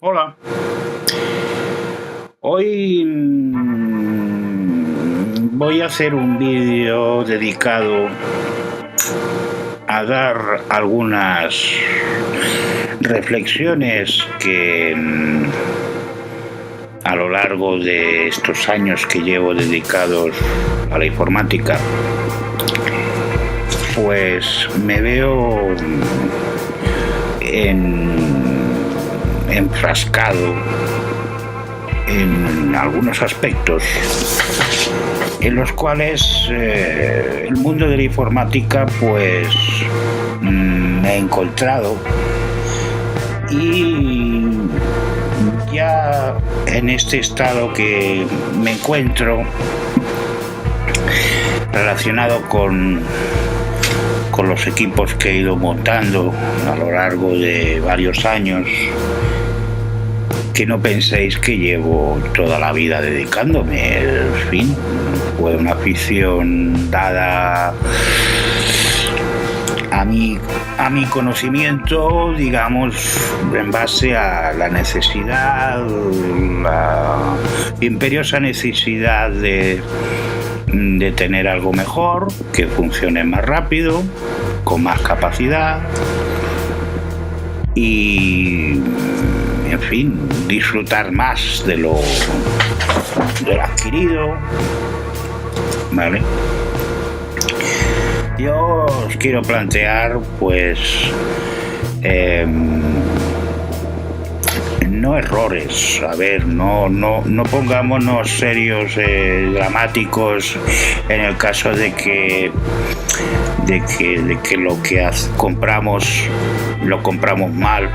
Hola, hoy voy a hacer un vídeo dedicado a dar algunas reflexiones que a lo largo de estos años que llevo dedicados a la informática, pues me veo enfrascado en algunos aspectos en los cuales el mundo de la informática pues me he encontrado, y ya en este estado que me encuentro relacionado con los equipos que he ido montando a lo largo de varios años, que no penséis que llevo toda la vida dedicándome. En fin, fue una afición dada a mi conocimiento, digamos, en base a la necesidad, la imperiosa necesidad de tener algo mejor, que funcione más rápido, con más capacidad y, en fin, disfrutar más de lo adquirido, ¿vale? Yo os quiero plantear, pues, no errores, a ver, no pongámonos serios, dramáticos, en el caso de que lo que compramos lo compramos mal,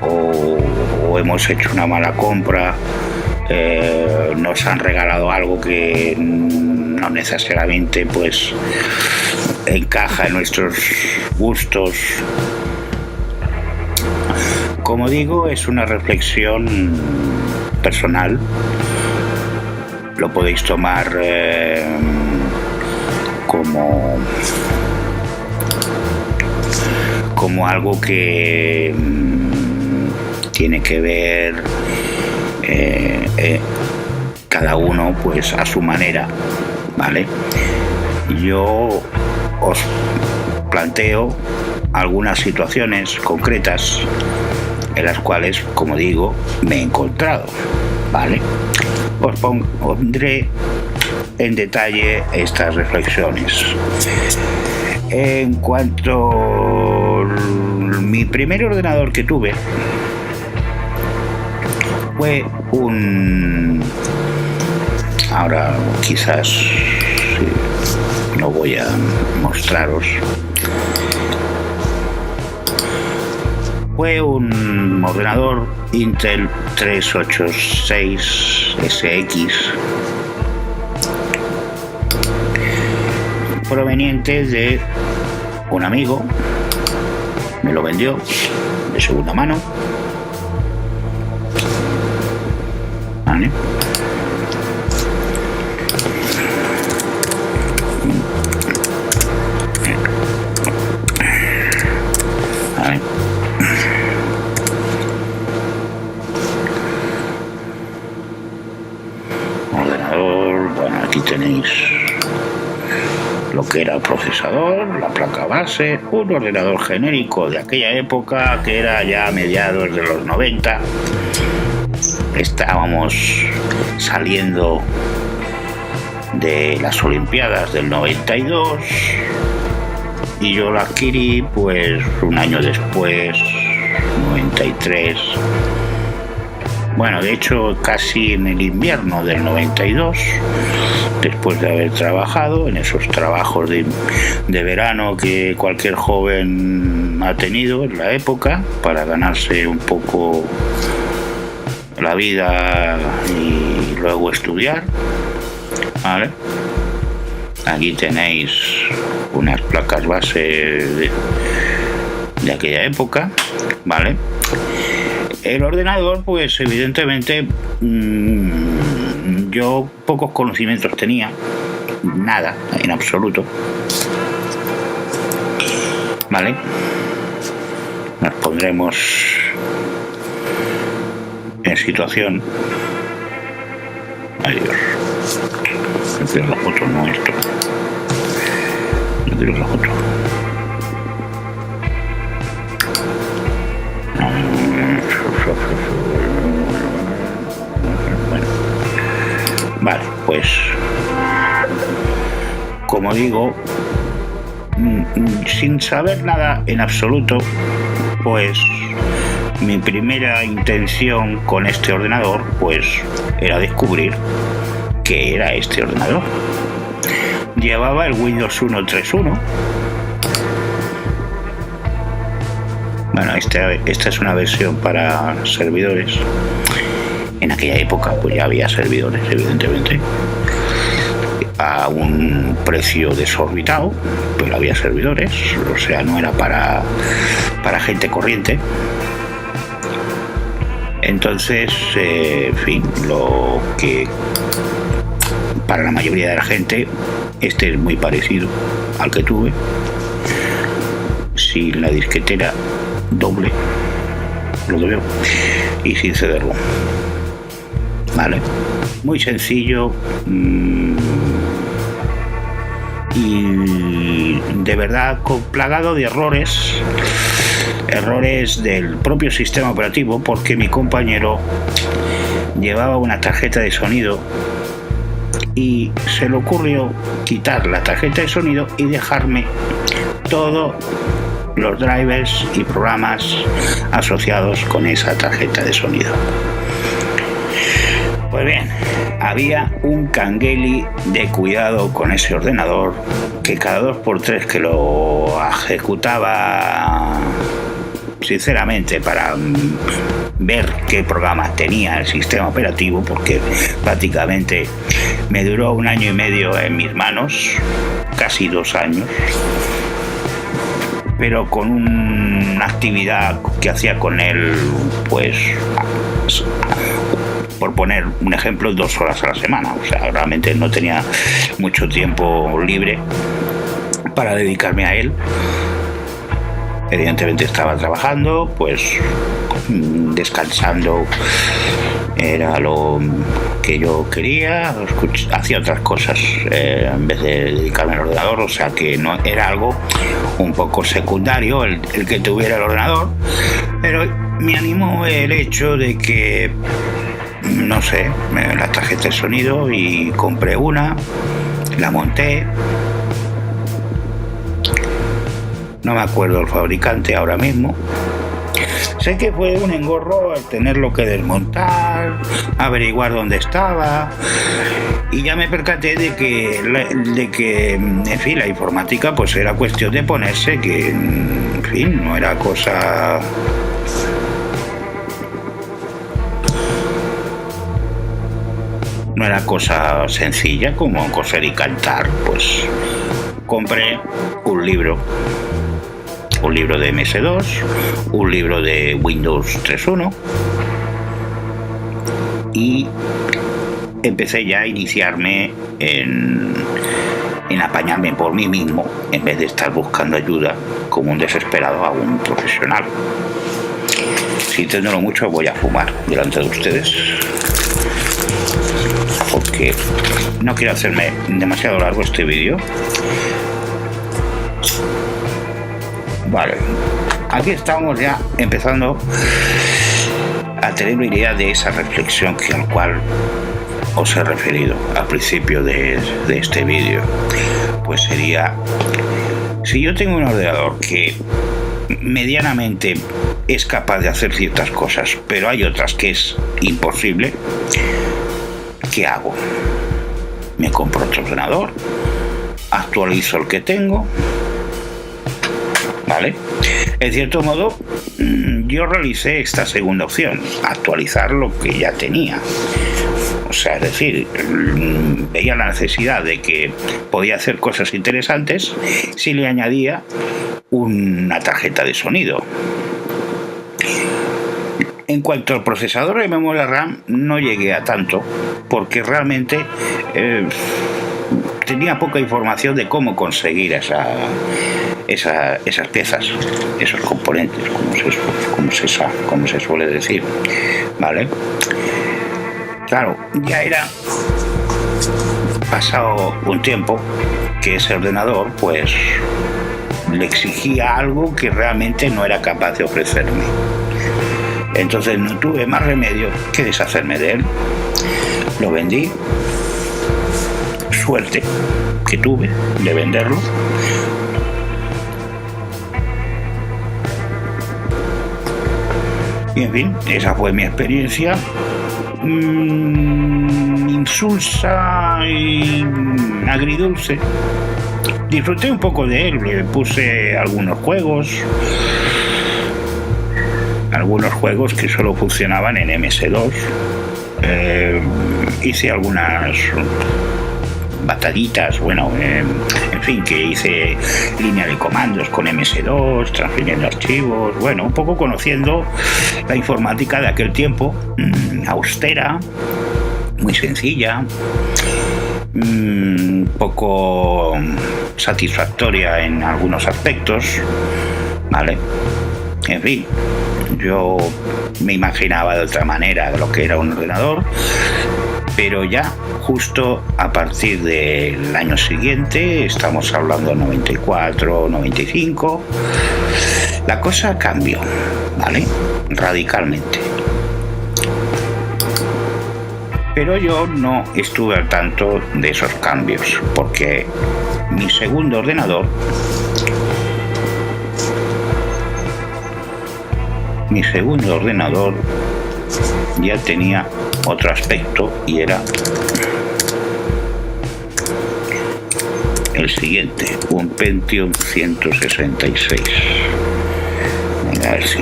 o hemos hecho una mala compra, nos han regalado algo que no necesariamente pues encaja en nuestros gustos. Como digo, es una reflexión personal. Lo podéis tomar como algo que tiene que ver cada uno pues a su manera, ¿vale? Yo os planteo algunas situaciones concretas en las cuales, como digo, me he encontrado, ¿vale? Os pondré en detalle estas reflexiones. En cuanto mi primer ordenador que tuve fue ahora quizás no voy a mostraros. Fue un ordenador Intel 386SX proveniente de un amigo. Me lo vendió de segunda mano, ¿vale? ¿Vale? Ordenador, bueno, aquí tenéis lo que era el procesador, la placa base, un ordenador genérico de aquella época, que era ya a mediados de los 90. Estábamos saliendo de las Olimpiadas del 92 y yo lo adquirí pues un año después, 93. Bueno, de hecho casi en el invierno del 92, después de haber trabajado en esos trabajos de verano que cualquier joven ha tenido en la época para ganarse un poco la vida y luego estudiar, ¿vale? Aquí tenéis unas placas base de aquella época, ¿vale? El ordenador, pues evidentemente yo pocos conocimientos tenía, nada, en absoluto, ¿vale? Nos pondremos situación. Ay Dios, me tiro la foto, no esto. Me tiro la foto. Bueno, vale, pues como digo, sin saber nada en absoluto, pues mi primera intención con este ordenador pues era descubrir qué era este ordenador. Llevaba el Windows 1.3.1. Bueno, esta es una versión para servidores. En aquella época pues ya había servidores, evidentemente, a un precio desorbitado, pero había servidores, o sea, no era para gente corriente. Entonces, en fin, lo que para la mayoría de la gente este es muy parecido al que tuve, sin la disquetera doble, lo que veo, y sin CD-ROM. Vale, muy sencillo y de verdad plagado de errores del propio sistema operativo, porque mi compañero llevaba una tarjeta de sonido y se le ocurrió quitar la tarjeta de sonido y dejarme todos los drivers y programas asociados con esa tarjeta de sonido. Pues bien, había un cangueli de cuidado con ese ordenador, que cada 2x3 que lo ejecutaba sinceramente para ver qué programas tenía el sistema operativo, porque prácticamente me duró 1 año y medio en mis manos, casi 2 años, pero con una actividad que hacía con él, pues por poner un ejemplo, 2 horas a la semana. O sea, realmente no tenía mucho tiempo libre para dedicarme a él. Evidentemente estaba trabajando, pues descansando era lo que yo quería, hacía otras cosas en vez de dedicarme al ordenador, o sea que no era algo un poco secundario el que tuviera el ordenador, pero me animó el hecho de que, no sé, la tarjeta de sonido, y compré una, la monté. No me acuerdo el fabricante ahora mismo. Sé que fue un engorro al tenerlo que desmontar, averiguar dónde estaba, y ya me percaté de que en fin, la informática pues era cuestión de ponerse, que en fin, no era cosa sencilla como coser y cantar. Pues compré un libro de MS2, un libro de Windows 3.1, y empecé ya a iniciarme en apañarme por mí mismo, en vez de estar buscando ayuda como un desesperado a un profesional. Sintiéndolo mucho, voy a fumar delante de ustedes, porque no quiero hacerme demasiado largo este vídeo. Vale, aquí estamos ya empezando a tener una idea de esa reflexión al cual os he referido al principio de este vídeo. Pues sería, si yo tengo un ordenador que medianamente es capaz de hacer ciertas cosas, pero hay otras que es imposible, ¿qué hago? Me compro otro ordenador, actualizo el que tengo. ¿Vale? En cierto modo, yo realicé esta segunda opción, actualizar lo que ya tenía. O sea, es decir, veía la necesidad de que podía hacer cosas interesantes si le añadía una tarjeta de sonido. En cuanto al procesador de memoria RAM, no llegué a tanto, porque realmente tenía poca información de cómo conseguir esas piezas, esos componentes, como se suele decir, ¿vale? Claro, ya era pasado un tiempo que ese ordenador pues le exigía algo que realmente no era capaz de ofrecerme. Entonces no tuve más remedio que deshacerme de él. Lo vendí. Suerte que tuve de venderlo. Y en fin, esa fue mi experiencia. Insulsa y agridulce. Disfruté un poco de él, le puse algunos juegos que solo funcionaban en MS2. Hice algunas batallitas, en fin, que hice línea de comandos con MS2, transfiriendo archivos, un poco conociendo la informática de aquel tiempo, austera, muy sencilla, poco satisfactoria en algunos aspectos, ¿vale? En fin, yo me imaginaba de otra manera de lo que era un ordenador, pero ya justo a partir del año siguiente, estamos hablando de 94, 95, la cosa cambió, ¿vale? Radicalmente. Pero yo no estuve al tanto de esos cambios, porque mi segundo ordenador ya tenía otro aspecto y era el siguiente, un Pentium 166 MHz.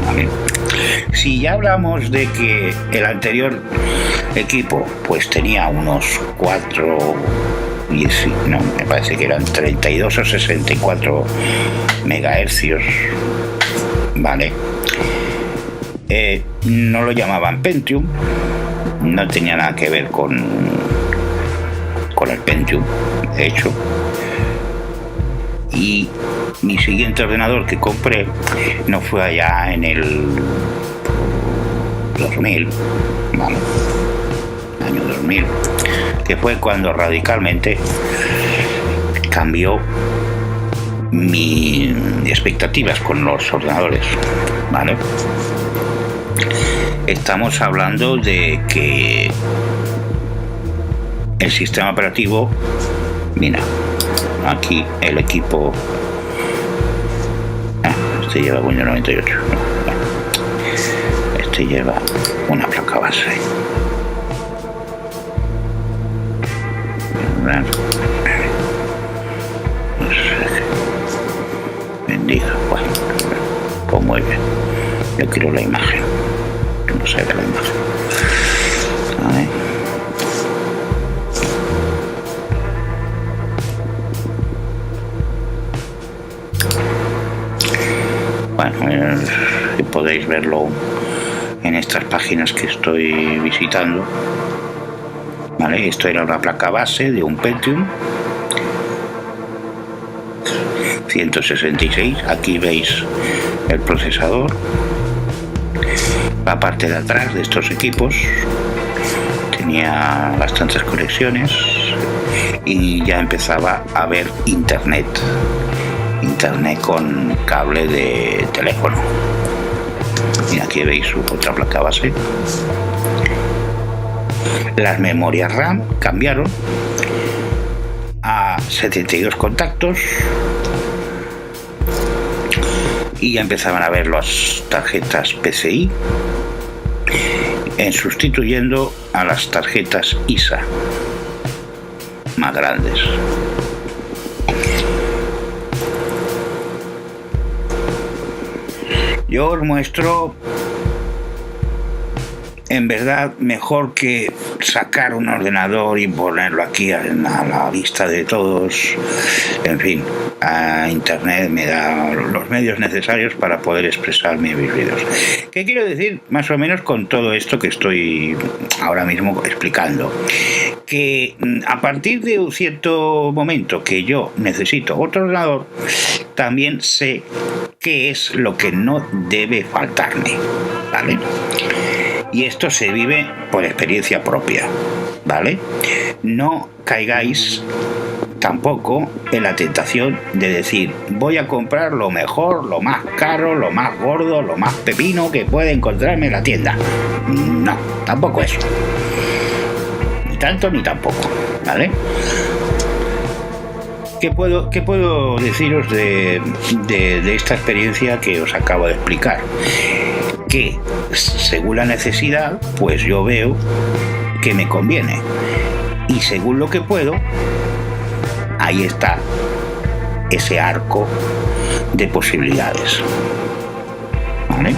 ¿Vale? Si ya hablamos de que el anterior equipo pues tenía unos 4, me parece que eran 32 o 64 megahercios, ¿vale? No lo llamaban Pentium, no tenía nada que ver con el Pentium, de hecho. Y mi siguiente ordenador que compré no fue allá en el 2000, ¿vale? Año 2000, que fue cuando radicalmente cambió mis expectativas con los ordenadores, ¿vale? Estamos hablando de que el sistema operativo, mira, aquí el equipo, este lleva Windows 98, este lleva una placa base. Bendiga, pues muy bien. Yo quiero la imagen. No se ve la imagen. A ver. Podéis verlo en estas páginas que estoy visitando, ¿vale? Esto era una placa base de un Pentium 166. Aquí veis el procesador. La parte de atrás de estos equipos tenía bastantes conexiones y ya empezaba a haber internet con cable de teléfono. Y aquí veis otra placa base. Las memorias RAM cambiaron a 72 contactos y ya empezaban a ver las tarjetas PCI sustituyendo a las tarjetas ISA más grandes. Yo os muestro, en verdad, mejor que sacar un ordenador y ponerlo aquí a la vista de todos. En fin, a internet me da los medios necesarios para poder expresarme en mis vídeos. ¿Qué quiero decir más o menos con todo esto que estoy ahora mismo explicando? Que a partir de un cierto momento que yo necesito otro ordenador, también sé qué es lo que no debe faltarme, ¿vale? Y esto se vive por experiencia propia, ¿vale? No caigáis tampoco en la tentación de decir voy a comprar lo mejor, lo más caro, lo más gordo, lo más pepino que puede encontrarme en la tienda. No, tampoco eso. Ni tanto ni tampoco, ¿vale? ¿Qué puedo deciros de esta experiencia que os acabo de explicar? Que según la necesidad, pues yo veo que me conviene. Y según lo que puedo, ahí está ese arco de posibilidades. ¿Vale?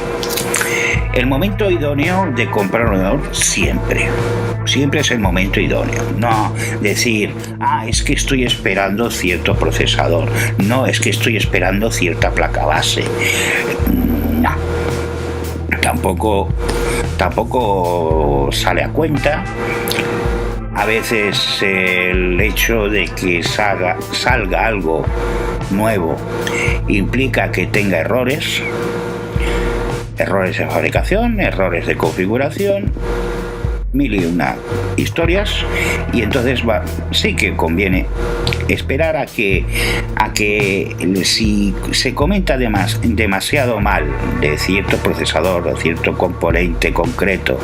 El momento idóneo de comprar un ordenador siempre es el momento idóneo. No decir, es que estoy esperando cierto procesador. No, es que estoy esperando cierta placa base. No. Tampoco sale a cuenta. A veces el hecho de que salga algo nuevo implica que tenga errores de fabricación, errores de configuración, mil y una historias, y entonces sí que conviene esperar a que si se comenta demasiado mal de cierto procesador o cierto componente concreto,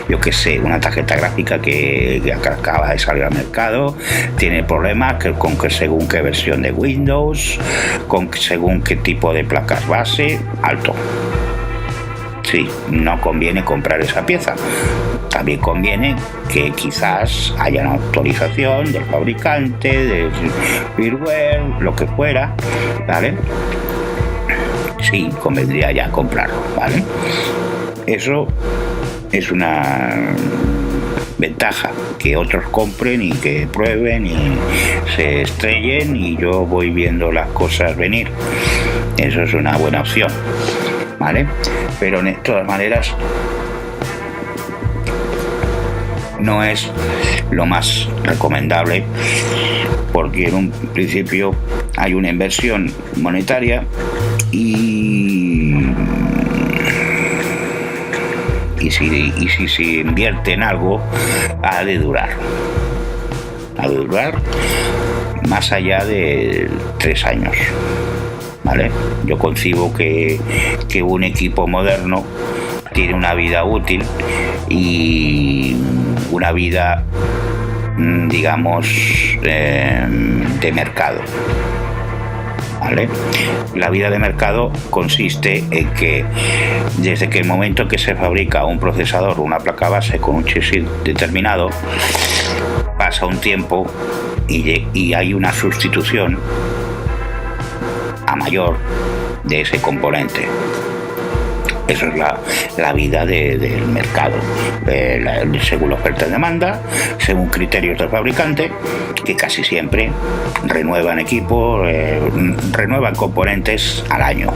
yo que sé, una tarjeta gráfica que acaba de salir al mercado, tiene problemas con que según qué versión de Windows, según qué tipo de placas base, alto. Sí, no conviene comprar esa pieza. También conviene que quizás haya una actualización del fabricante, del firmware, lo que fuera, ¿vale? Sí, convendría ya comprarlo, ¿vale? Eso es una ventaja, que otros compren y que prueben y se estrellen y yo voy viendo las cosas venir. Eso es una buena opción, ¿vale? Pero de todas maneras no es lo más recomendable, porque en un principio hay una inversión monetaria y si se invierte en algo ha de durar más allá de 3 años, ¿vale? Yo concibo que un equipo moderno tiene una vida útil y una vida, digamos, de mercado, ¿vale? La vida de mercado consiste en que desde que el momento que se fabrica un procesador o una placa base con un chip determinado, pasa un tiempo y hay una sustitución a mayor de ese componente. Eso es la vida del mercado, según la oferta y demanda, según criterios del fabricante, que casi siempre renuevan equipos, renuevan componentes al año.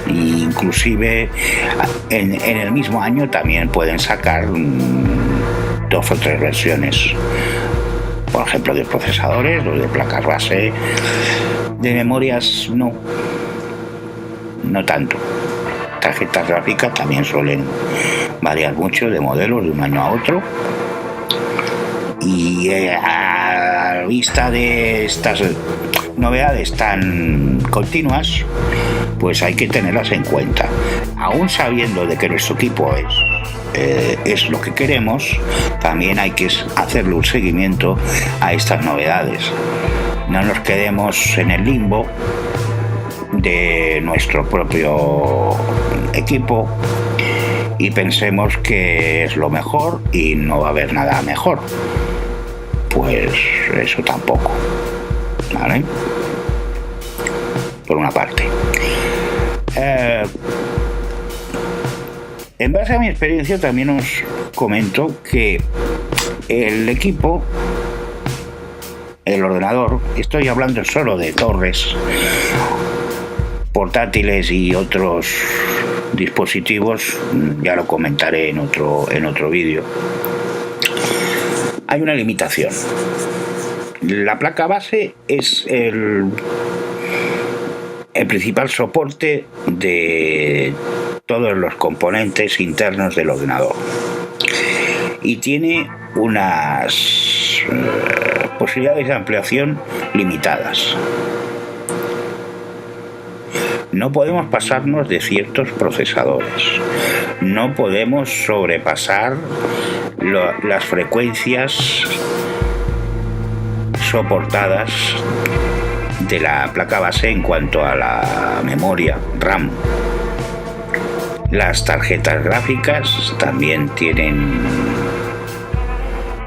E inclusive en el mismo año también pueden sacar 2 o 3 versiones, por ejemplo, de procesadores o de placas base. De memorias no tanto. Tarjetas gráficas también suelen variar mucho de modelos de un año a otro, y a la vista de estas novedades tan continuas, pues hay que tenerlas en cuenta, aún sabiendo de que nuestro equipo es lo que queremos. También hay que hacerle un seguimiento a estas novedades. No nos quedemos en el limbo de nuestro propio equipo y pensemos que es lo mejor y no va a haber nada mejor. Pues eso tampoco, ¿vale? Por una parte. En base a mi experiencia también os comento que el equipo, el ordenador, estoy hablando solo de torres, portátiles y otros dispositivos, ya lo comentaré en otro vídeo. Hay una limitación. La placa base es el principal soporte de todos los componentes internos del ordenador. y tiene unas posibilidades de ampliación limitadas. No podemos pasarnos de ciertos procesadores, no podemos sobrepasar las frecuencias soportadas de la placa base en cuanto a la memoria RAM. Las tarjetas gráficas también tienen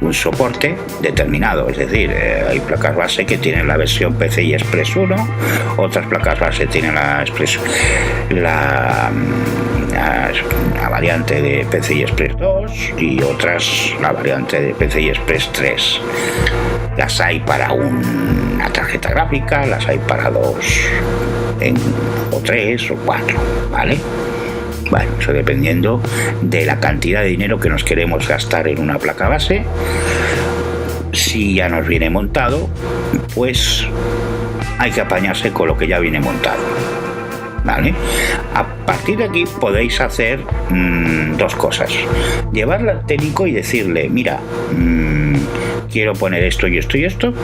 un soporte determinado, es decir, hay placas base que tienen la versión PCI Express 1, otras placas base tienen la variante de PCI Express 2 y otras la variante de PCI Express 3. Las hay para una tarjeta gráfica, las hay para dos o tres o cuatro, ¿vale? Bueno, eso dependiendo de la cantidad de dinero que nos queremos gastar en una placa base. Si ya nos viene montado, pues hay que apañarse con lo que ya viene montado, ¿vale? A partir de aquí podéis hacer dos cosas: llevarla al técnico y decirle, mira, quiero poner esto y esto y esto.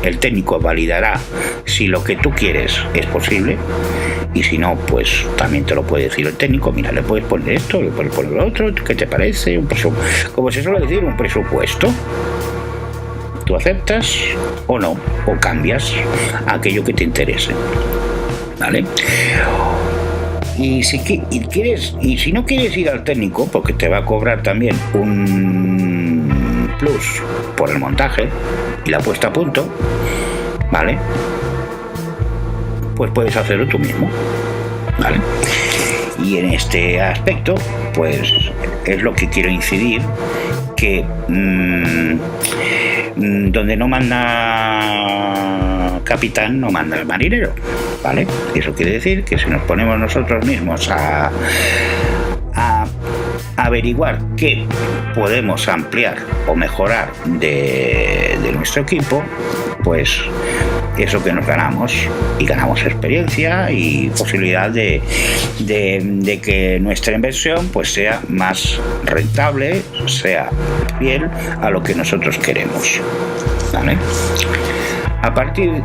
El técnico validará si lo que tú quieres es posible, y si no, pues también te lo puede decir el técnico. Mira, le puedes poner esto, le puedes poner lo otro, ¿qué te parece? Como se suele decir, un presupuesto. Tú aceptas o no, o cambias aquello que te interese, ¿vale? Y si no quieres ir al técnico, porque te va a cobrar también un plus por el montaje y la puesta a punto, ¿vale? Pues puedes hacerlo tú mismo, ¿vale? Y en este aspecto, pues es lo que quiero incidir, que donde no manda capitán, no manda el marinero, ¿vale? Eso quiere decir que si nos ponemos nosotros mismos a averiguar qué podemos ampliar o mejorar de nuestro equipo, pues eso que nos ganamos, y ganamos experiencia y posibilidad de que nuestra inversión pues sea más rentable, sea fiel a lo que nosotros queremos, ¿vale? A partir,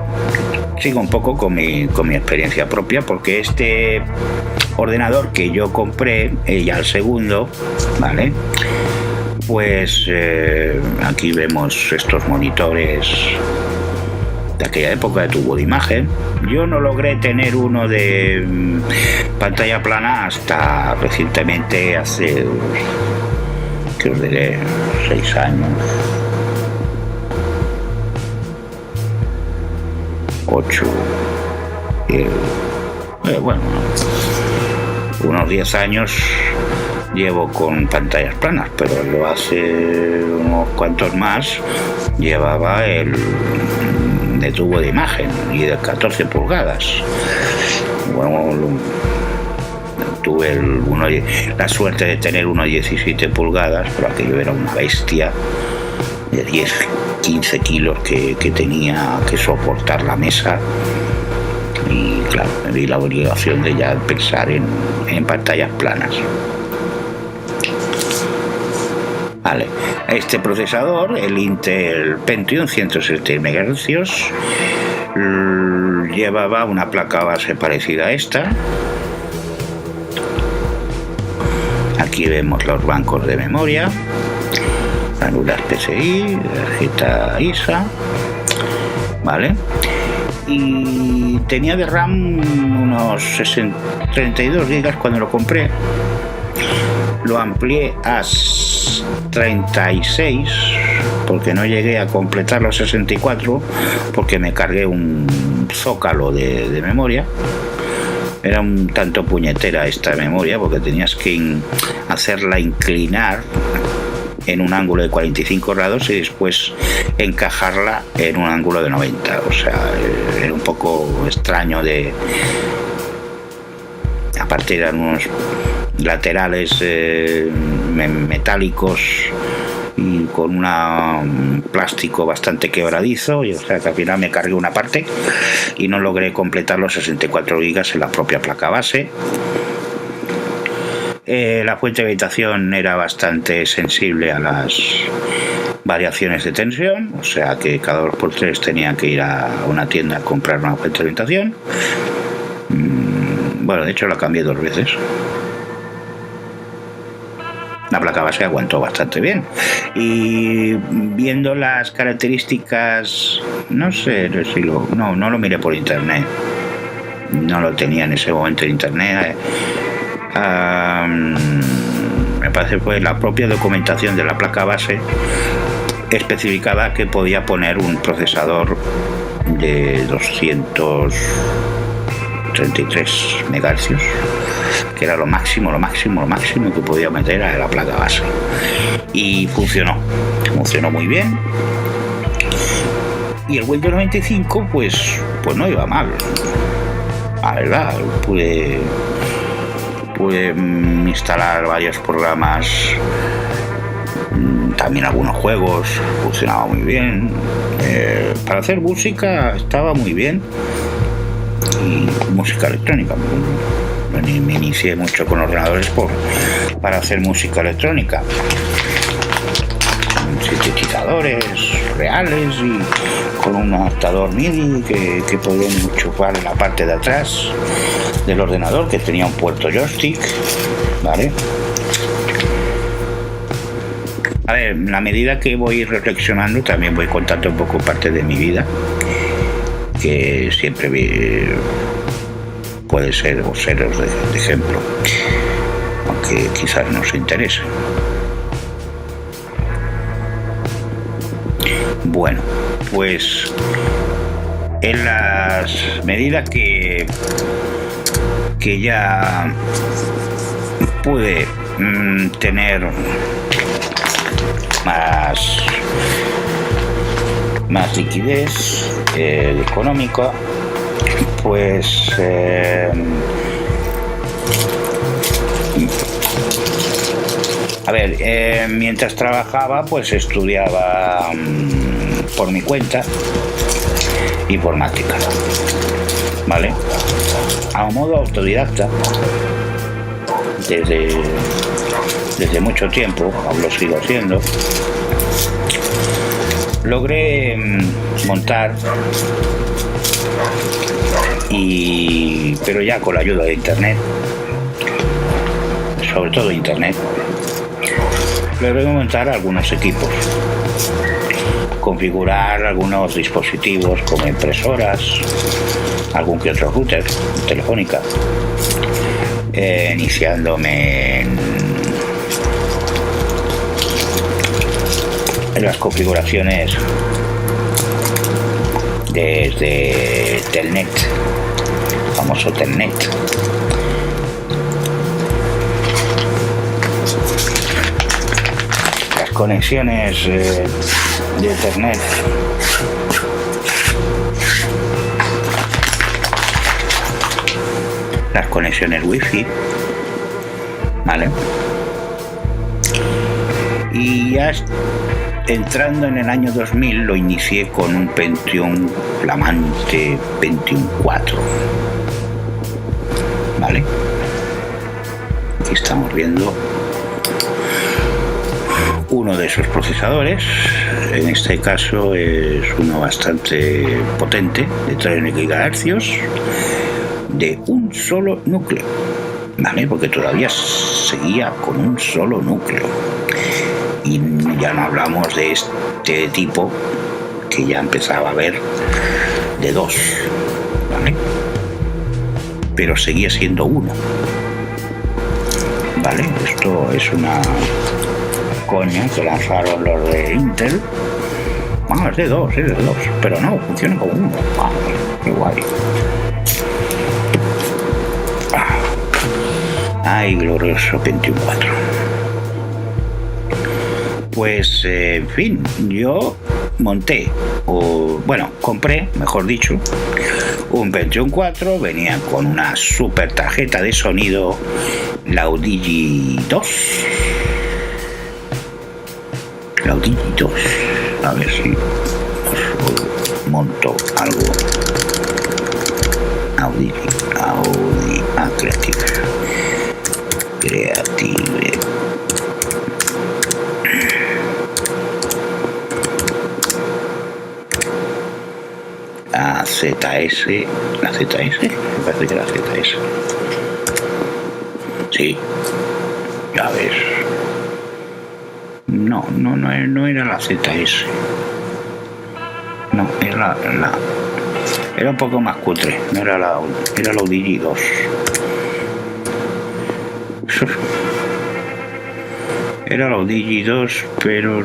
sigo un poco con mi experiencia propia, porque este ordenador que yo compré, ya el segundo, ¿vale? Pues aquí vemos estos monitores de aquella época de tubo de imagen. Yo no logré tener uno de pantalla plana hasta recientemente, hace, que os diré, 6 años, 8, bueno, unos 10 años llevo con pantallas planas, pero yo hace unos cuantos más llevaba el de tubo de imagen y de 14 pulgadas. Bueno, tuve la suerte de tener uno de 17 pulgadas, pero aquello era una bestia de 10-15 kilos que tenía que soportar la mesa. Y claro, me vi la obligación de ya pensar en pantallas planas. Vale, este procesador, el Intel Pentium 107 MHz, llevaba una placa base parecida a esta. Aquí vemos los bancos de memoria, cánulas PCI, tarjeta ISA, ¿vale? Y tenía de RAM unos 32 GB cuando lo compré. Lo amplié a 36 porque no llegué a completar los 64, porque me cargué un zócalo de memoria. Era un tanto puñetera esta memoria, porque tenías que hacerla inclinar en un ángulo de 45 grados y después encajarla en un ángulo de 90. O sea, era un poco extraño aparte eran unos laterales metálicos y con un plástico bastante quebradizo, y o sea que al final me cargué una parte y no logré completar los 64 gigas en la propia placa base. La fuente de habitación era bastante sensible a las variaciones de tensión, o sea que cada 2x3 tenía que ir a una tienda a comprar una fuente de habitación. Bueno, de hecho la cambié 2 veces. La placa base aguantó bastante bien. Y viendo las características, no sé si no lo miré por internet. No lo tenía en ese momento en internet. Me parece que fue la propia documentación de la placa base especificaba que podía poner un procesador de 233 MHz, que era lo máximo que podía meter a la placa base. Y funcionó muy bien. Y el Windows 95 pues no iba mal, la verdad. Pude instalar varios programas, también algunos juegos, funcionaba muy bien. Para hacer música estaba muy bien, y música electrónica. Me inicié mucho con ordenadores para hacer música electrónica, sintetizadores reales y con un adaptador MIDI que podían enchufar en la parte de atrás del ordenador, que tenía un puerto joystick, ¿vale? A ver, en la medida que voy reflexionando también voy contando un poco parte de mi vida, que siempre puede ser o seros de ejemplo, aunque quizás no os interese. Bueno, pues en las medidas que ya pude tener más liquidez económica, pues mientras trabajaba pues estudiaba por mi cuenta informática, ¿vale? A modo autodidacta desde mucho tiempo, aún lo sigo haciendo. Logré montar, pero ya con la ayuda de internet, sobre todo internet, logré montar algunos equipos, configurar algunos dispositivos como impresoras, algún que otro router, telefónica, iniciándome en las configuraciones desde Telnet, famoso Telnet. Las conexiones de Ethernet, las conexiones Wi-Fi, ¿vale? Y ya entrando en el año 2000 lo inicié con un Pentium flamante Pentium 4, ¿vale? Aquí estamos viendo uno de esos procesadores. En este caso es uno bastante potente, de 3 GHz, de un solo núcleo, ¿vale? Porque todavía seguía con un solo núcleo. Y ya no hablamos de este tipo, que ya empezaba a haber de 2, ¿vale? Pero seguía siendo 1, ¿vale? Esto es una coña que lanzaron los de Intel. Es de 2, pero no, funciona como 1. Qué guay. Ay, glorioso Pentium 4. Pues, en fin, yo compré, mejor dicho, un Pentium 4, venía con una super tarjeta de sonido, la Audigi 2. A ver si os monto algo. Audi Creative. Creative. ZS, la ZS, me parece que la ZS. Sí, ya ves. No era la ZS. No, era un poco más cutre, no era la Audigi 2. Era la Audigi 2, pero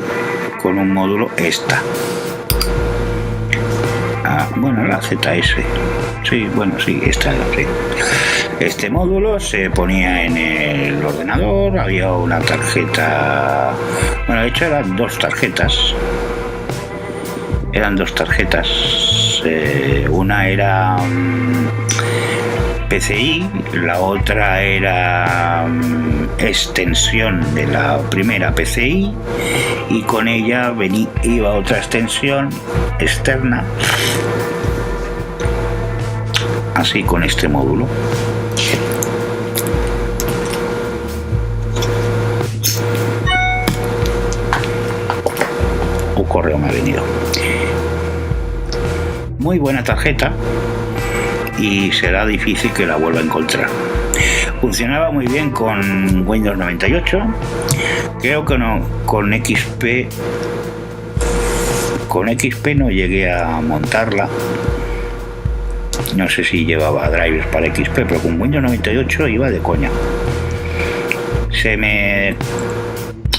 con un módulo esta. Bueno, la ZS. Sí, bueno, sí, esta es la sí. Este módulo se ponía en el ordenador, había una tarjeta. Bueno, de hecho eran dos tarjetas. Una era PCI, la otra era extensión de la primera PCI, y con ella iba otra extensión externa, así con este módulo. Un correo me ha venido. Muy buena tarjeta y será difícil que la vuelva a encontrar. Funcionaba muy bien con Windows 98. Creo que no, con XP. Con XP no llegué a montarla. No sé si llevaba drivers para XP, pero con Windows 98 iba de coña.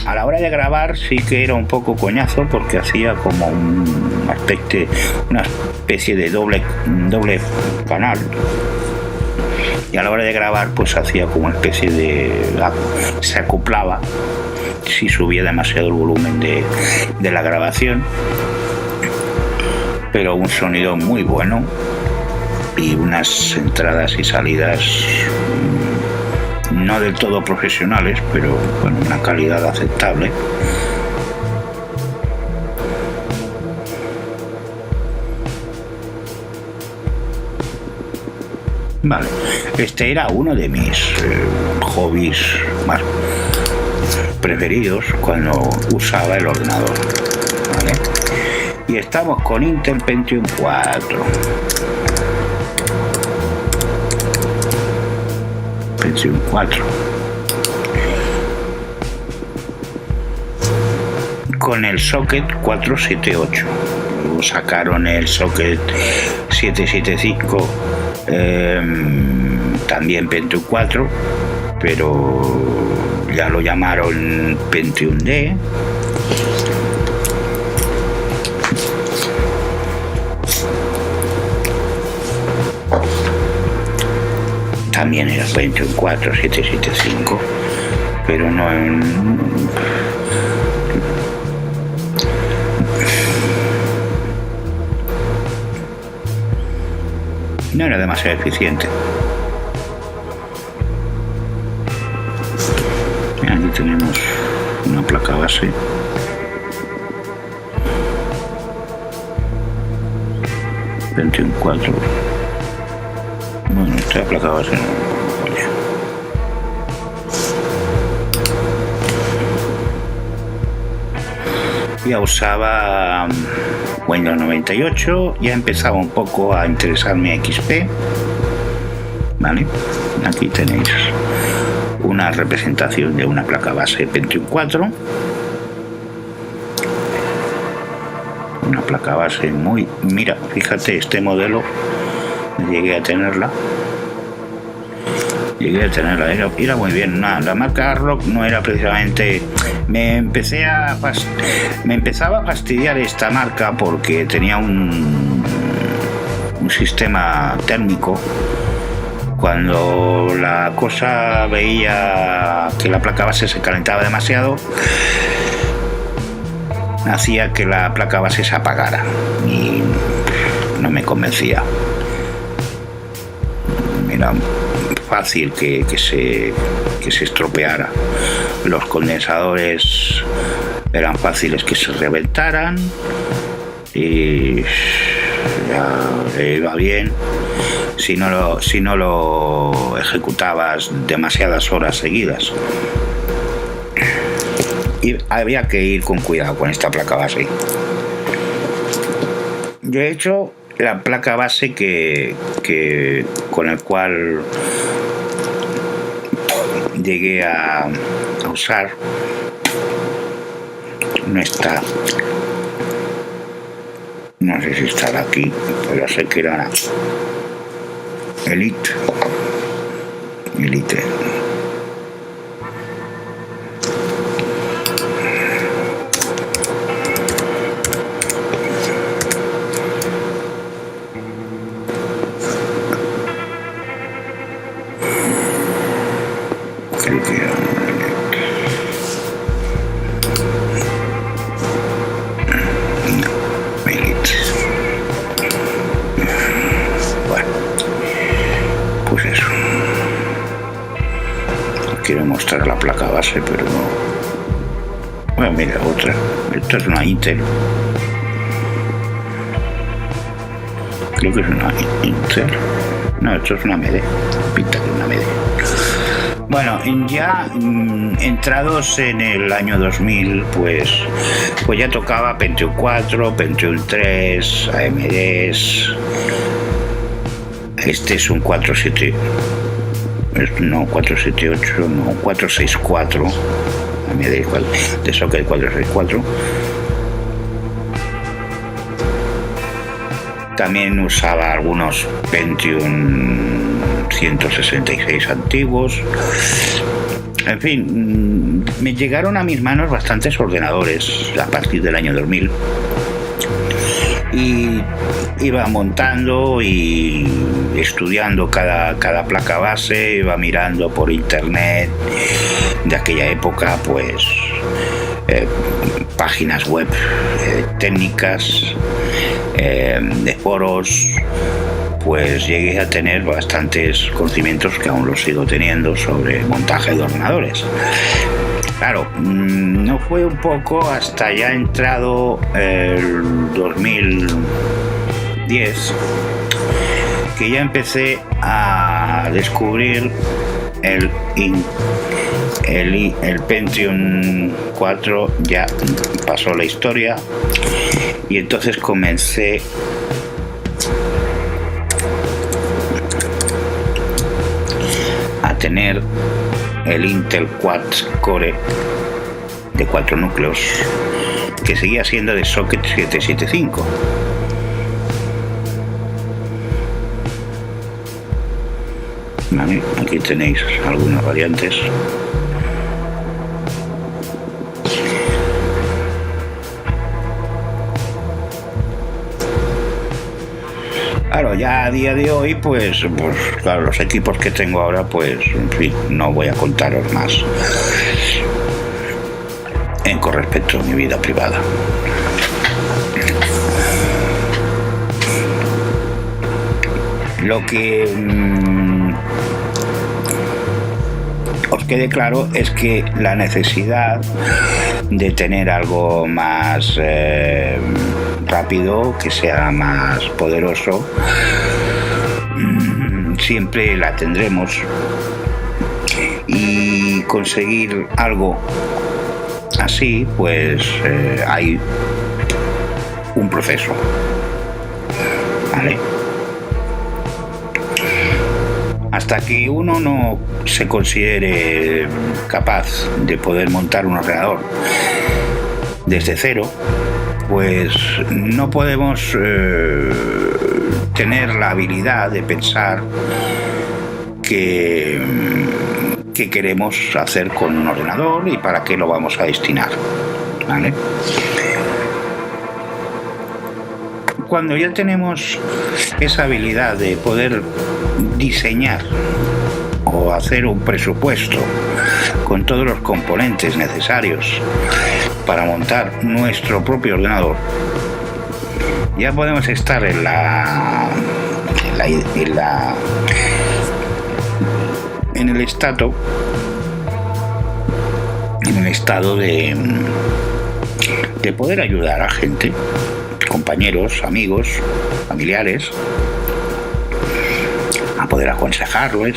A la hora de grabar sí que era un poco coñazo, porque hacía como una especie de doble canal, y a la hora de grabar pues hacía como una especie se acoplaba si subía demasiado el volumen de la grabación, pero un sonido muy bueno y unas entradas y salidas no del todo profesionales, pero bueno, una calidad aceptable. Vale, este era uno de mis hobbies más preferidos cuando usaba el ordenador, ¿vale? Y estamos con Intel Pentium 4. Pentium 4. Con el socket 478. Luego sacaron el socket 775, también Pentium 4, pero ya lo llamaron Pentium D. También era Pentium 4 775, pero no era demasiado eficiente. Aquí tenemos una placa base. Pentium 4. Bueno, esta placa base no. Ya usaba Windows 98, ya empezaba un poco a interesarme XP. Vale, aquí tenéis una representación de una placa base Pentium 4. Una placa base muy... Mira, fíjate, este modelo llegué a tenerla, era muy bien. La marca Arrock no era precisamente... Me empezaba a fastidiar esta marca porque tenía un sistema térmico. Cuando la cosa veía que la placa base se calentaba demasiado, hacía que la placa base se apagara y no me convencía. Era fácil que se estropeara. Los condensadores eran fáciles que se reventaran y ya iba bien. si no lo ejecutabas demasiadas horas seguidas. Y había que ir con cuidado con esta placa base. Yo he hecho la placa base que con el cual llegué a usar. No está, no sé si estará aquí, pero sé que era Elite. Creo que era quiero mostrar la placa base, pero no. Bueno, mira, otra. Esta es una Intel. Creo que es una Intel. No, esto es una AMD. Pinta que es una AMD. Bueno, ya entrados en el año 2000, pues ya tocaba Pentium 4, Pentium 3, AMDs. Este es un 478, no 464, de socket 464. También usaba algunos Pentium 166 antiguos. En fin, me llegaron a mis manos bastantes ordenadores a partir del año 2000. Y iba montando y estudiando cada placa base, iba mirando por internet de aquella época, pues páginas web técnicas, de foros. Pues llegué a tener bastantes conocimientos, que aún los sigo teniendo, sobre montaje de ordenadores. Claro, no fue un poco hasta ya entrado el 2010 que ya empecé a descubrir el Pentium 4. Ya pasó la historia y entonces comencé a tener el Intel Quad Core de 4 núcleos, que seguía siendo de socket 775. Vale, aquí tenéis algunas variantes. Claro, ya a día de hoy, pues claro, los equipos que tengo ahora, pues, en fin, no voy a contaros más con respecto a mi vida privada. Lo que os quede claro es que la necesidad de tener algo más rápido, que sea más poderoso, siempre la tendremos, y conseguir algo así, pues hay un proceso, ¿vale? Hasta que uno no se considere capaz de poder montar un ordenador desde cero, pues no podemos tener la habilidad de pensar qué queremos hacer con un ordenador y para qué lo vamos a destinar, ¿vale? Cuando ya tenemos esa habilidad de poder diseñar o hacer un presupuesto con todos los componentes necesarios para montar nuestro propio ordenador, ya podemos estar en el estado de poder ayudar a gente, compañeros, amigos, familiares, poder aconsejarles,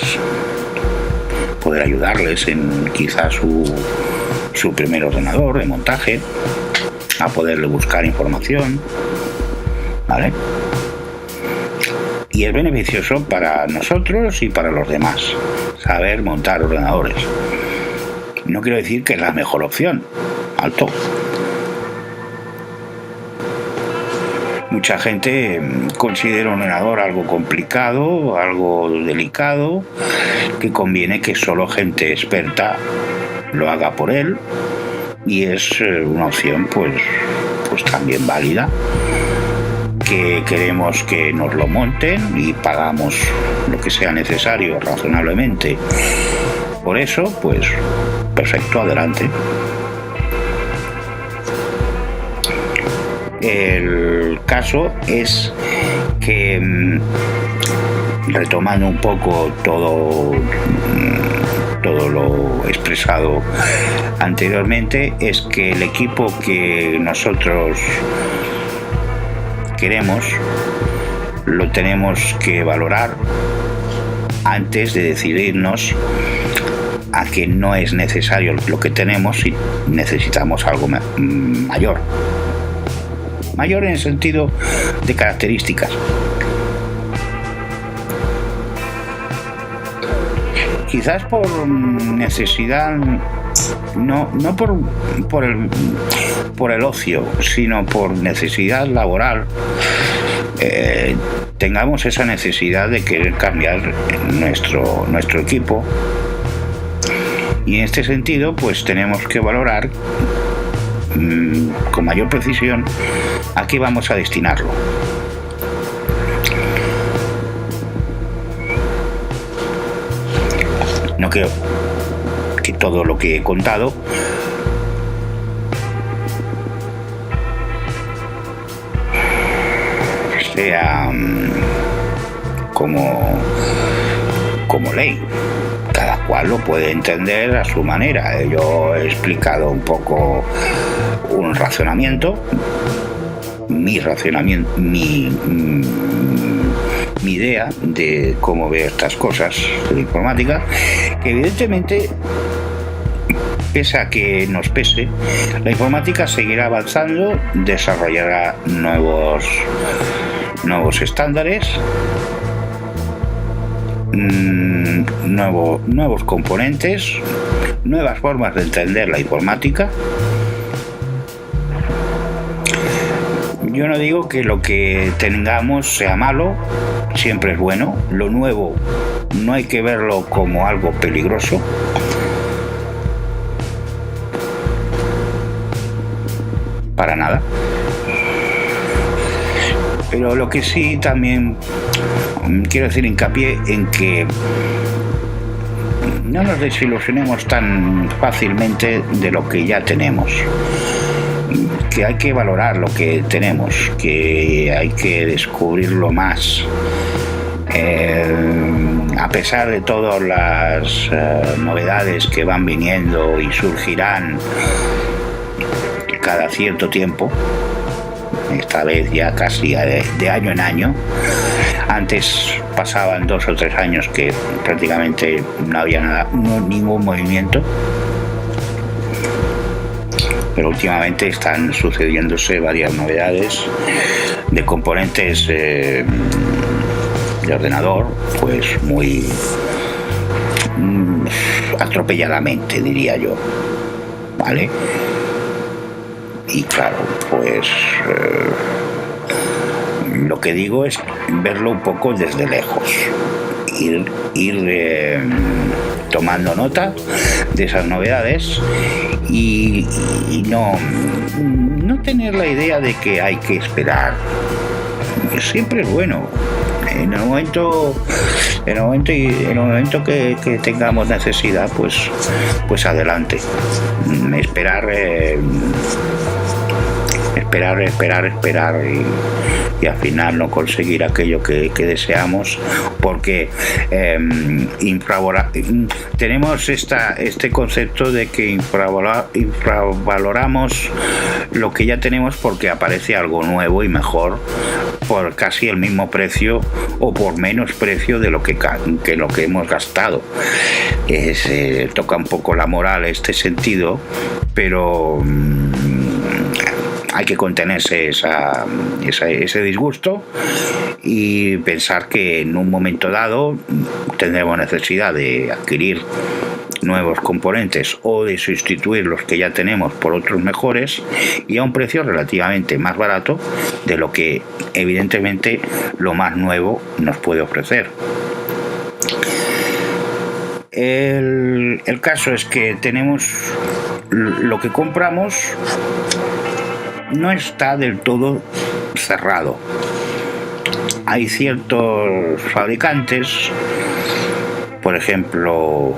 poder ayudarles en quizás su primer ordenador de montaje, a poderle buscar información, ¿vale? Y es beneficioso para nosotros y para los demás saber montar ordenadores. No quiero decir que es la mejor opción, alto. Mucha gente considera un ordenador algo complicado, algo delicado, que conviene que solo gente experta lo haga por él, y es una opción pues también válida, que queremos que nos lo monten y pagamos lo que sea necesario razonablemente. Por eso, pues perfecto, adelante. El caso es que, retomando un poco todo lo expresado anteriormente, es que el equipo que nosotros queremos lo tenemos que valorar antes de decidirnos a que no es necesario lo que tenemos y necesitamos algo mayor en el sentido de características. Quizás por necesidad, no por el ocio, sino por necesidad laboral, tengamos esa necesidad de querer cambiar nuestro equipo, y en este sentido pues tenemos que valorar con mayor precisión a qué vamos a destinarlo. No creo que todo lo que he contado sea como ley. Cada cual lo puede entender a su manera. Yo he explicado un poco un razonamiento, mi idea de cómo ver estas cosas de la informática, que evidentemente, pese a que nos pese, la informática seguirá avanzando, desarrollará nuevos estándares, nuevos componentes, nuevas formas de entender la informática. Yo no digo que lo que tengamos sea malo, siempre es bueno. Lo nuevo no hay que verlo como algo peligroso. Para nada. Pero lo que sí también quiero hacer hincapié en que no nos desilusionemos tan fácilmente de lo que ya tenemos. Que hay que valorar lo que tenemos, que hay que descubrirlo más. A pesar de todas las novedades que van viniendo y surgirán cada cierto tiempo, esta vez ya casi de año en año. Antes pasaban 2 o 3 años que prácticamente no había ningún movimiento, pero últimamente están sucediéndose varias novedades de componentes de ordenador, pues muy atropelladamente, diría yo, ¿vale? Y claro, pues lo que digo es verlo un poco desde lejos, ir tomando nota de esas novedades y no tener la idea de que hay que esperar. Siempre es bueno. En el momento que tengamos necesidad, pues adelante. Esperar y y al final no conseguir aquello que deseamos, porque tenemos este concepto de que infravaloramos lo que ya tenemos porque aparece algo nuevo y mejor por casi el mismo precio o por menos precio de lo que hemos gastado. Toca un poco la moral este sentido, pero hay que contenerse ese disgusto y pensar que en un momento dado tendremos necesidad de adquirir nuevos componentes o de sustituir los que ya tenemos por otros mejores y a un precio relativamente más barato de lo que evidentemente lo más nuevo nos puede ofrecer. El caso es que tenemos lo que compramos no está del todo cerrado. Hay ciertos fabricantes, por ejemplo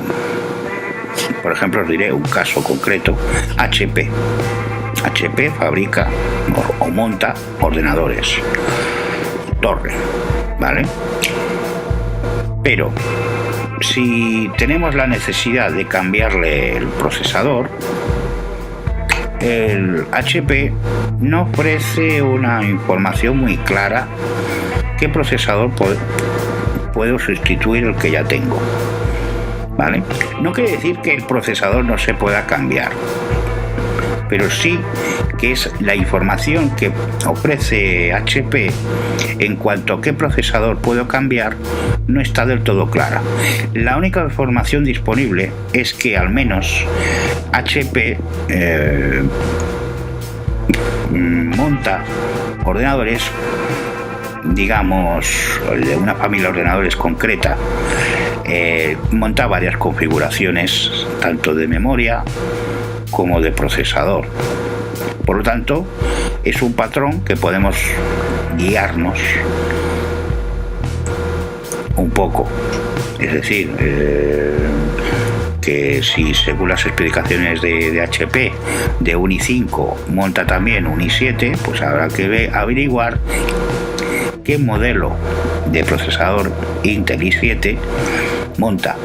os diré un caso concreto: HP. HP fabrica o monta ordenadores torre, ¿vale? Pero si tenemos la necesidad de cambiarle el procesador, el HP no ofrece una información muy clara qué procesador puedo sustituir el que ya tengo, ¿vale? No quiere decir que el procesador no se pueda cambiar, pero sí que es la información que ofrece HP en cuanto a qué procesador puedo cambiar no está del todo clara. La única información disponible es que al menos HP monta ordenadores, digamos, de una familia de ordenadores concreta, monta varias configuraciones tanto de memoria como de procesador. Por lo tanto, es un patrón que podemos guiarnos un poco. Es decir, que si según las explicaciones de HP de un i5 monta también un i7, pues habrá que averiguar qué modelo de procesador Intel i7 monta,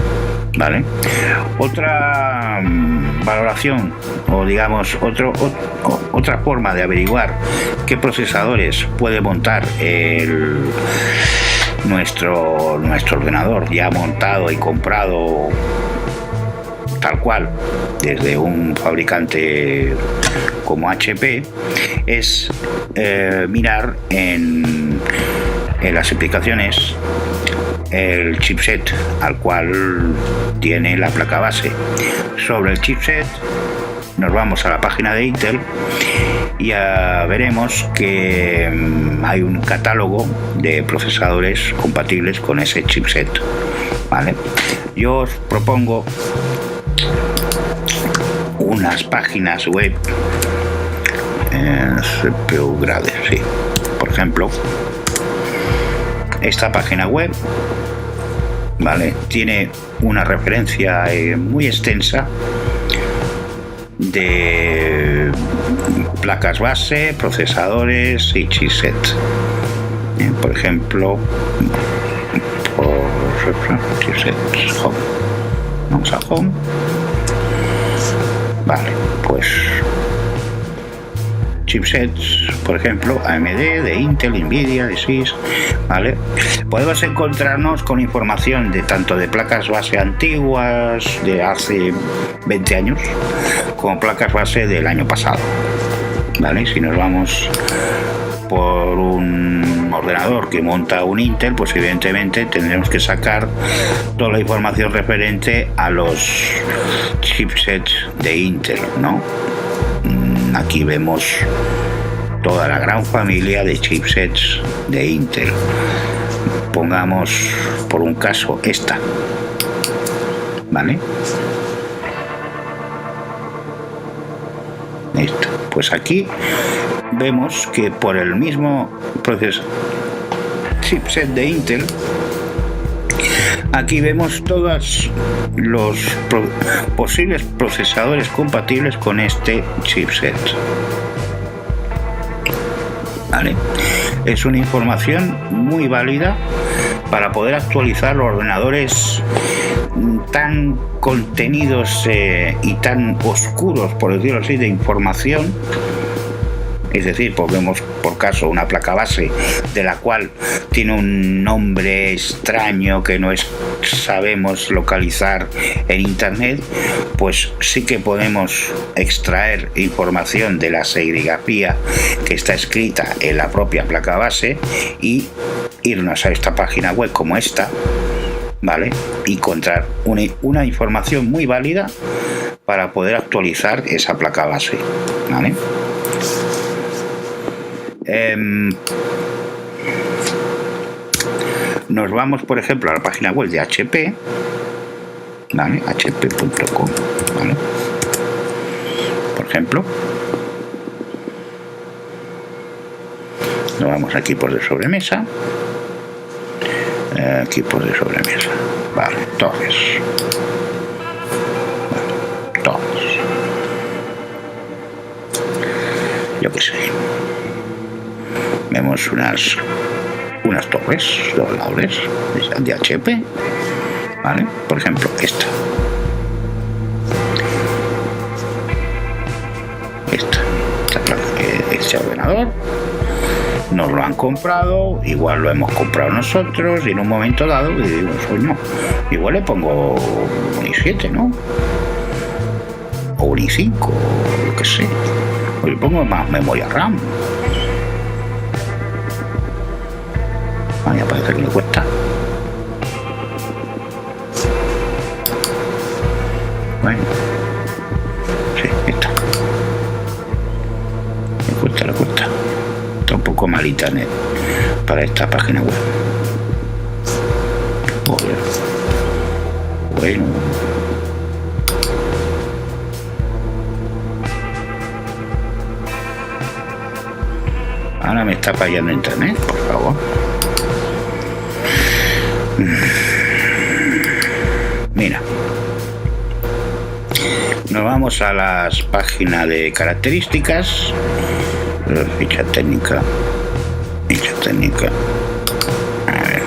¿vale? Otra valoración, o digamos otra forma de averiguar qué procesadores puede montar nuestro ordenador ya montado y comprado tal cual desde un fabricante como HP, es mirar en las explicaciones el chipset al cual tiene la placa base. Sobre el chipset nos vamos a la página de Intel y ya veremos que hay un catálogo de procesadores compatibles con ese chipset, ¿vale? Yo os propongo unas páginas web, CPU Grade, sí, por ejemplo, esta página web, ¿vale? Tiene una referencia muy extensa de placas base, procesadores y chipsets. Por ejemplo, chipsets Home. Vamos a Home. Vale, pues chipsets, por ejemplo, AMD, de Intel, Nvidia, de SIS, ¿vale? Podemos encontrarnos con información de tanto de placas base antiguas de hace 20 años como placas base del año pasado, ¿vale? Si nos vamos por un ordenador que monta un Intel, pues evidentemente tendremos que sacar toda la información referente a los chipsets de Intel, ¿no? Aquí vemos toda la gran familia de chipsets de Intel. Pongamos por un caso esta, ¿vale? Esta. Pues aquí vemos que por el mismo proceso chipset de Intel, aquí vemos todos los posibles procesadores compatibles con este chipset, ¿vale? es una información muy válida para poder actualizar los ordenadores tan contenidos y tan oscuros, por decirlo así, de información. Es decir, pongamos por caso una placa base de la cual tiene un nombre extraño que no sabemos localizar en internet, pues sí que podemos extraer información de la serigrafía que está escrita en la propia placa base y irnos a esta página web como esta, ¿vale? Y encontrar una información muy válida para poder actualizar esa placa base, ¿vale? Nos vamos, por ejemplo, a la página web de HP, ¿vale? hp.com, ¿vale? Por ejemplo, nos vamos aquí por de sobremesa, vale, torres, yo qué sé. Vemos unas torres de ordenadores de HP, ¿vale? Por ejemplo, esta este ordenador nos lo han comprado, igual lo hemos comprado nosotros, y en un momento dado digo, no, igual le pongo un i7, ¿no? O un i5, o lo que sé, o le pongo más memoria RAM. Ya parece que le cuesta. Bueno, sí, está. Le cuesta. Está un poco mal internet para esta página web. Joder. Bueno. Ahora me está fallando internet, por favor. Mira, nos vamos a las páginas de características, ficha técnica. A ver.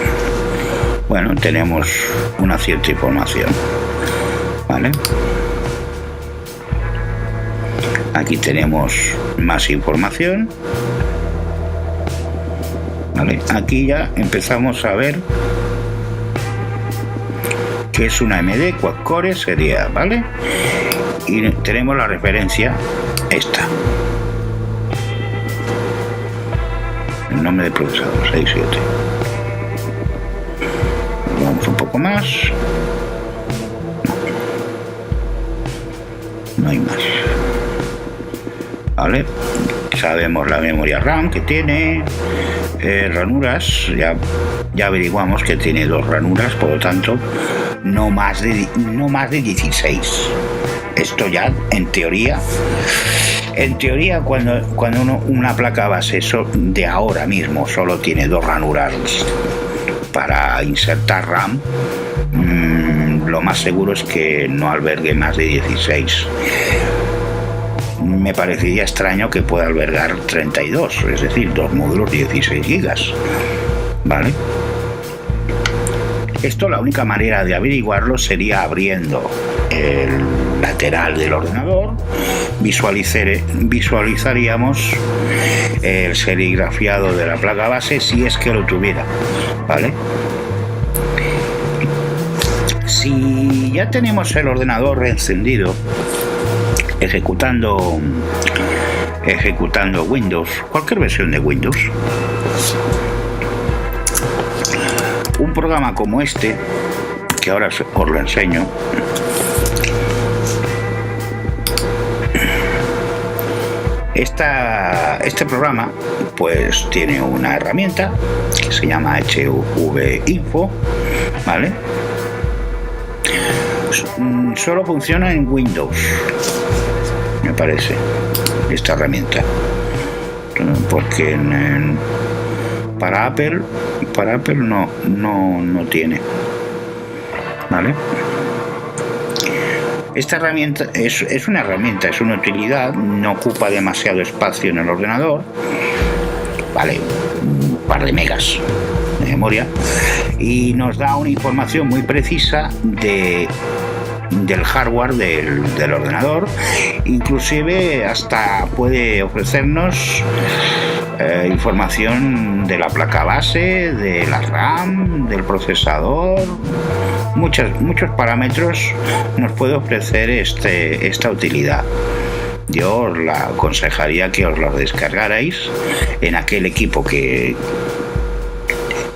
Bueno, tenemos una cierta información, ¿vale? Aquí tenemos más información, ¿vale? Aquí ya empezamos a ver que es una AMD quad-core serie, ¿vale? Y tenemos la referencia esta, el nombre del procesador 67. Vamos un poco más. No hay más, ¿vale? Sabemos la memoria RAM que tiene, ranuras, ya averiguamos que tiene 2 ranuras, por lo tanto no más de 16. Esto ya en teoría cuando una placa base de ahora mismo solo tiene 2 ranuras para insertar RAM, lo más seguro es que no albergue más de 16. Me parecería extraño que pueda albergar 32, es decir, 2 módulos de 16 gigas, ¿vale? Esto, la única manera de averiguarlo sería abriendo el lateral del ordenador, visualizaríamos el serigrafiado de la placa base si es que lo tuviera, ¿vale? Si ya tenemos el ordenador encendido, ejecutando Windows, cualquier versión de Windows, un programa como este, que ahora os lo enseño, este programa pues tiene una herramienta que se llama HV-Info, ¿vale? Solo funciona en Windows, me parece, esta herramienta, porque para Apple no tiene, ¿vale? Esta herramienta es una herramienta, es una utilidad, no ocupa demasiado espacio en el ordenador, ¿vale? par de megas de memoria, y nos da una información muy precisa del hardware del ordenador. Inclusive hasta puede ofrecernos información de la placa base, de la RAM, del procesador. Muchos parámetros nos puede ofrecer esta utilidad. Yo os la aconsejaría que os lo descargarais en aquel equipo que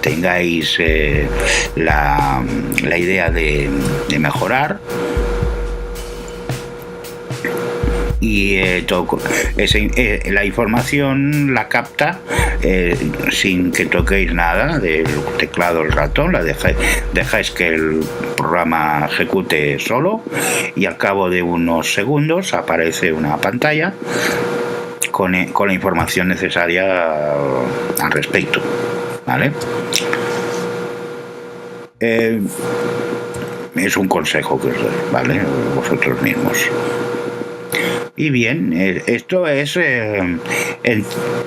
tengáis la idea de mejorar, y la información la capta sin que toquéis nada del teclado, el ratón. La dejáis que el programa ejecute solo, y al cabo de unos segundos aparece una pantalla con la información necesaria al respecto, ¿vale? Es un consejo que os doy, ¿vale? Vosotros mismos. Y bien, esto es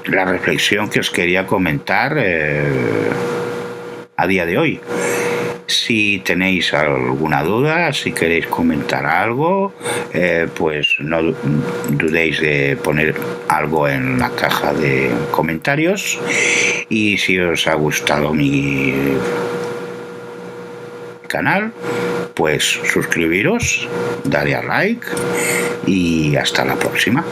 la reflexión que os quería comentar a día de hoy. Si tenéis alguna duda, si queréis comentar algo, pues no dudéis de poner algo en la caja de comentarios. Y si os ha gustado mi canal, pues suscribiros, darle a like, y hasta la próxima.